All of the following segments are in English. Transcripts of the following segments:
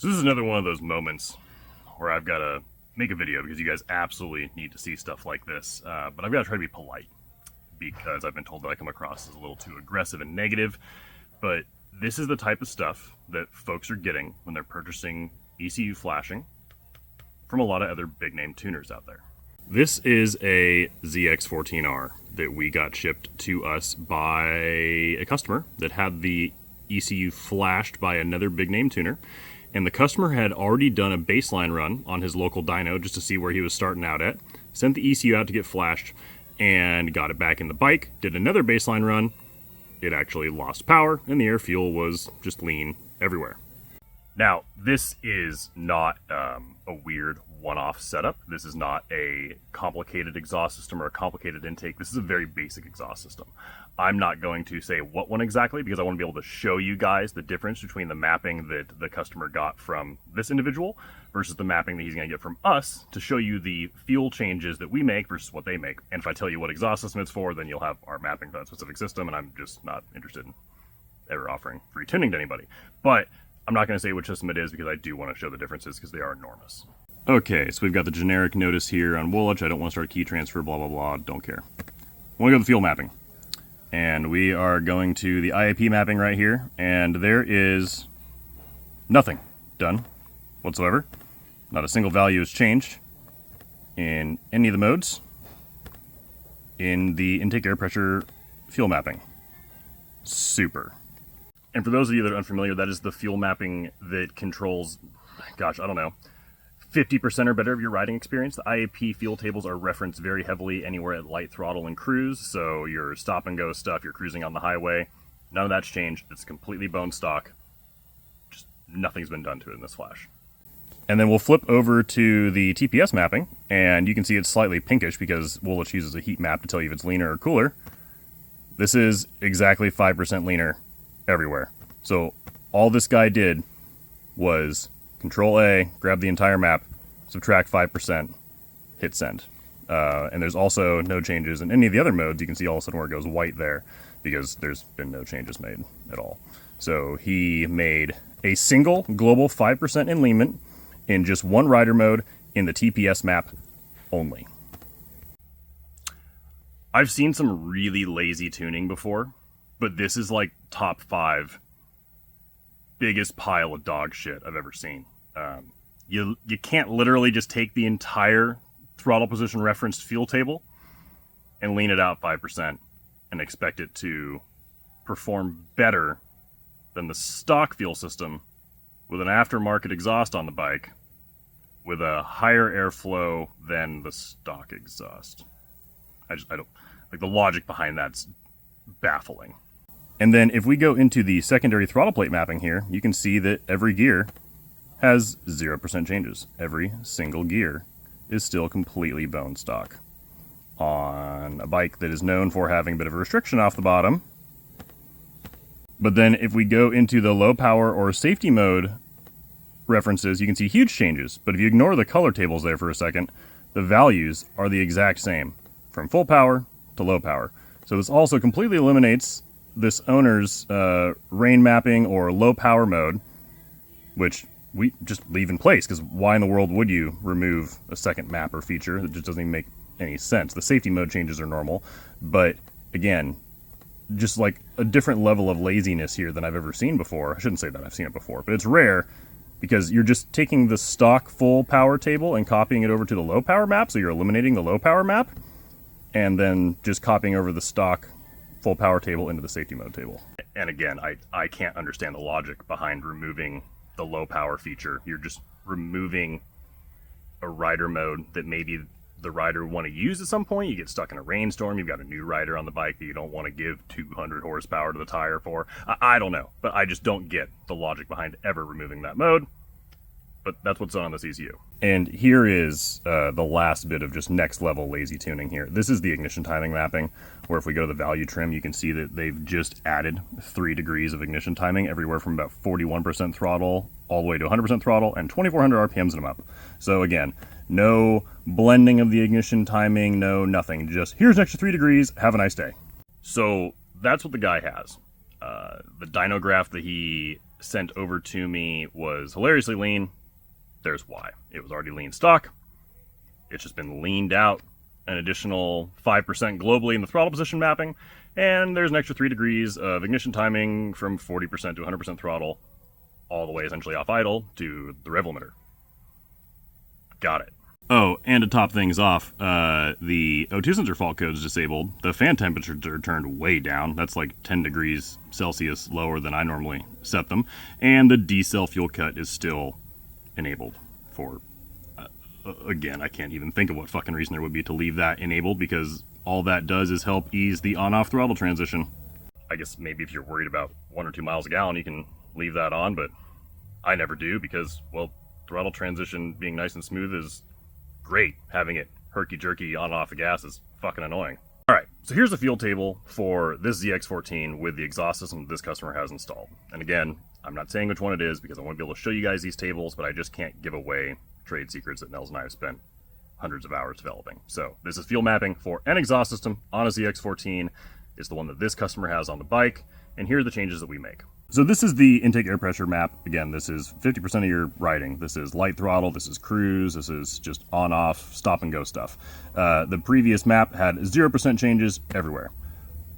So this is another one of those moments where I've got to make a video because you guys absolutely need to see stuff like this. But I've got to try to be polite because I've been told that I come across as a little too aggressive and negative. But this is the type of stuff that folks are getting when they're purchasing ECU flashing from a lot of other big name tuners out there. This is a ZX14R that we got shipped to us by a customer that had the ECU flashed by another big name tuner. And the customer had already done a baseline run on his local dyno just to see where he was starting out at, sent the ECU out to get flashed, and got it back in the bike, did another baseline run. It actually lost power, and the air fuel was just lean everywhere. Now, this is not a weird one-off setup. This is not a complicated exhaust system or a complicated intake. This is a very basic exhaust system. I'm not going to say what one exactly because I want to be able to show you guys the difference between the mapping that the customer got from this individual versus the mapping that he's going to get from us to show you the fuel changes that we make versus what they make. And if I tell you what exhaust system it's for, then you'll have our mapping for that specific system, and I'm just not interested in ever offering free tuning to anybody. But I'm not going to say which system it is because I do want to show the differences because they are enormous. Okay, so we've got the generic notice here on Woolwich. I don't want to start key transfer, blah, blah, blah. Don't care. I want to go to the fuel mapping. And we are going to the IAP mapping right here. And there is nothing done whatsoever. Not a single value has changed in any of the modes in the intake air pressure fuel mapping. Super. And for those of you that are unfamiliar, that is the fuel mapping that controls, gosh, I don't know, 50% or better of your riding experience. The IAP fuel tables are referenced very heavily anywhere at light throttle and cruise, so your stop and go stuff, you're cruising on the highway, none of that's changed. It's completely bone stock. Just nothing's been done to it in this flash. And then we'll flip over to the TPS mapping, and you can see it's slightly pinkish because Woolwich uses a heat map to tell you if it's leaner or cooler. This is exactly 5% leaner everywhere. So all this guy did was Control A, grab the entire map, subtract 5%, hit send. And there's also no changes in any of the other modes. You can see all of a sudden where it goes white there because there's been no changes made at all. So he made a single global 5% enleanment in just one rider mode in the TPS map only. I've seen some really lazy tuning before, but this is like top 5 biggest pile of dog shit I've ever seen. You can't literally just take the entire throttle position referenced fuel table and lean it out 5% and expect it to perform better than the stock fuel system with an aftermarket exhaust on the bike with a higher airflow than the stock exhaust. I don't like the logic behind that's baffling. And then if we go into the secondary throttle plate mapping here, you can see that every gear has 0% changes. Every single gear is still completely bone stock. On a bike that is known for having a bit of a restriction off the bottom. But then if we go into the low power or safety mode references, you can see huge changes. But if you ignore the color tables there for a second, the values are the exact same from full power to low power. So this also completely eliminates this owner's rain mapping or low power mode, which we just leave in place because why in the world would you remove a second map or feature? That just doesn't even make any sense. The safety mode changes are normal, but again, just like a different level of laziness here than I've ever seen before. I shouldn't say that I've seen it before, but it's rare because you're just taking the stock full power table and copying it over to the low power map, so you're eliminating the low power map, and then just copying over the stock full power table into the safety mode table. And again, I can't understand the logic behind removing the low power feature. You're just removing a rider mode that maybe the rider would want to use at some point. You get stuck in a rainstorm, you've got a new rider on the bike that you don't want to give 200 horsepower to the tire for. I don't know, but I just don't get the logic behind ever removing that mode. But that's what's on this ECU. And here is the last bit of just next level lazy tuning here. This is the ignition timing mapping, where if we go to the value trim, you can see that they've just added 3 degrees of ignition timing, everywhere from about 41% throttle all the way to 100% throttle and 2400 RPMs and up. So again, no blending of the ignition timing, no nothing. Just here's an extra 3 degrees, have a nice day. So that's what the guy has. The dyno graph that he sent over to me was hilariously lean. There's why. It was already lean stock. It's just been leaned out an additional 5% globally in the throttle position mapping, and there's an extra 3 degrees of ignition timing from 40% to 100% throttle, all the way essentially off idle to the rev limiter. Got it. Oh, and to top things off, the O2 sensor fault code is disabled. The fan temperatures are turned way down. That's like 10 degrees Celsius lower than I normally set them. And the D-cell fuel cut is still enabled for, again, I can't even think of what fucking reason there would be to leave that enabled, because all that does is help ease the on-off throttle transition. I guess maybe if you're worried about 1 or 2 miles a gallon, you can leave that on, but I never do because, well, throttle transition being nice and smooth is great. Having it herky-jerky on and off the gas is fucking annoying. Alright, so here's the fuel table for this ZX14 with the exhaust system that this customer has installed. And again, I'm not saying which one it is because I want to be able to show you guys these tables, but I just can't give away trade secrets that Nels and I have spent hundreds of hours developing. So this is fuel mapping for an exhaust system on a ZX14. It's the one that this customer has on the bike, and here are the changes that we make. So this is the intake air pressure map. Again, this is 50% of your riding. This is light throttle, this is cruise, this is just on-off, stop-and-go stuff. The previous map had 0% changes everywhere.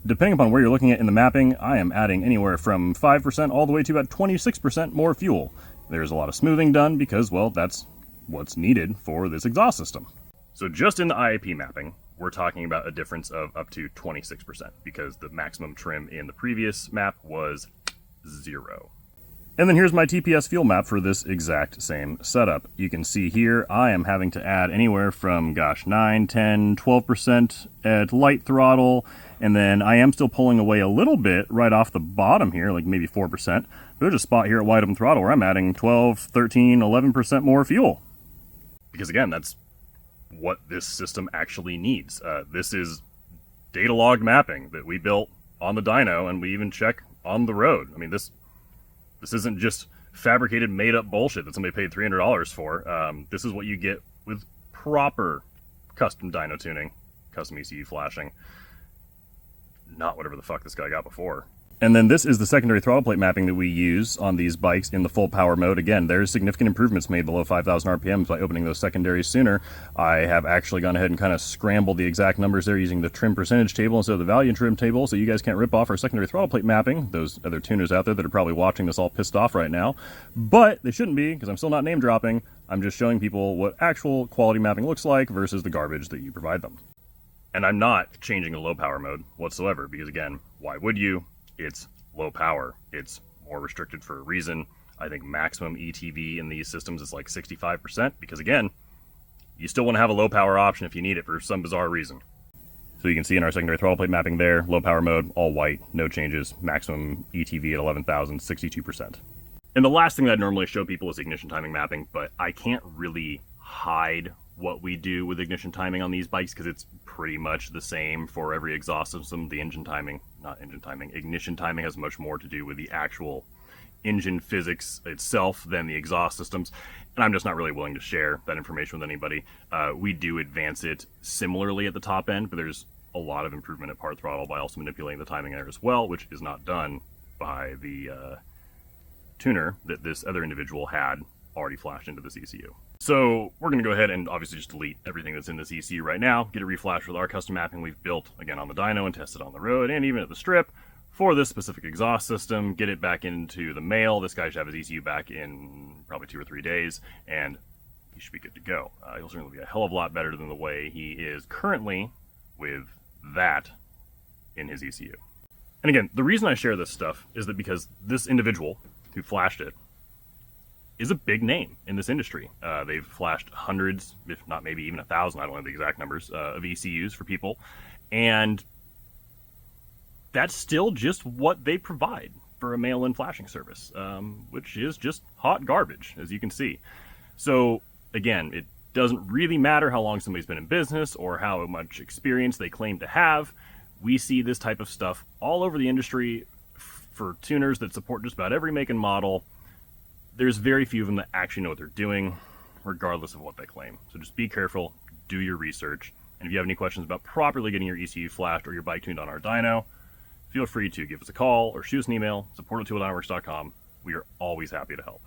Depending upon where you're looking at in the mapping, I am adding anywhere from 5% all the way to about 26% more fuel. There's a lot of smoothing done because, well, that's what's needed for this exhaust system. So just in the IAP mapping, we're talking about a difference of up to 26% because the maximum trim in the previous map was 0. And then here's my TPS fuel map for this exact same setup. You can see here I am having to add anywhere from, 9, 10, 12% at light throttle, and then I am still pulling away a little bit right off the bottom here, like maybe 4%. But there's a spot here at wide open throttle where I'm adding 12, 13, 11% more fuel. Because again, that's what this system actually needs. This is data log mapping that we built on the dyno, and we even check on the road. I mean, this isn't just fabricated, made-up bullshit that somebody paid $300 for. This is what you get with proper custom dyno tuning, custom ECU flashing, not whatever the fuck this guy got before. And then this is the secondary throttle plate mapping that we use on these bikes in the full power mode. Again, there's significant improvements made below 5,000 RPMs by opening those secondaries sooner. I have actually gone ahead and kind of scrambled the exact numbers there using the trim percentage table instead of the value trim table, so you guys can't rip off our secondary throttle plate mapping. Those other tuners out there that are probably watching this all pissed off right now. But they shouldn't be, because I'm still not name dropping. I'm just showing people what actual quality mapping looks like versus the garbage that you provide them. And I'm not changing the low power mode whatsoever, because again, why would you? It's low power. It's more restricted for a reason. I think maximum ETV in these systems is like 65%, because again, you still want to have a low power option if you need it for some bizarre reason. So you can see in our secondary throttle plate mapping there, low power mode, all white, no changes, maximum ETV at 11,000, 62%. And the last thing that I'd normally show people is ignition timing mapping, but I can't really hide what we do with ignition timing on these bikes because it's pretty much the same for every exhaust system. The ignition timing has much more to do with the actual engine physics itself than the exhaust systems, and I'm just not really willing to share that information with anybody. We do advance it similarly at the top end, but there's a lot of improvement at part throttle by also manipulating the timing there as well, which is not done by the tuner that this other individual had already flashed into this ECU. So we're going to go ahead and obviously just delete everything that's in this ECU right now, get it reflashed with our custom mapping we've built, again, on the dyno and tested on the road and even at the strip for this specific exhaust system, get it back into the mail. This guy should have his ECU back in probably 2 or 3 days, and he should be good to go. He'll certainly be a hell of a lot better than the way he is currently with that in his ECU. And again, the reason I share this stuff is that because this individual who flashed it is a big name in this industry. They've flashed hundreds, if not maybe even 1,000, I don't know the exact numbers, of ECUs for people. And that's still just what they provide for a mail-in flashing service, which is just hot garbage, as you can see. So again, it doesn't really matter how long somebody's been in business or how much experience they claim to have. We see this type of stuff all over the industry for tuners that support just about every make and model. There's very few of them that actually know what they're doing, regardless of what they claim. So just be careful, do your research, and if you have any questions about properly getting your ECU flashed or your bike tuned on our dyno, feel free to give us a call or shoot us an email, support@tooldynoworks.com. we are always happy to help.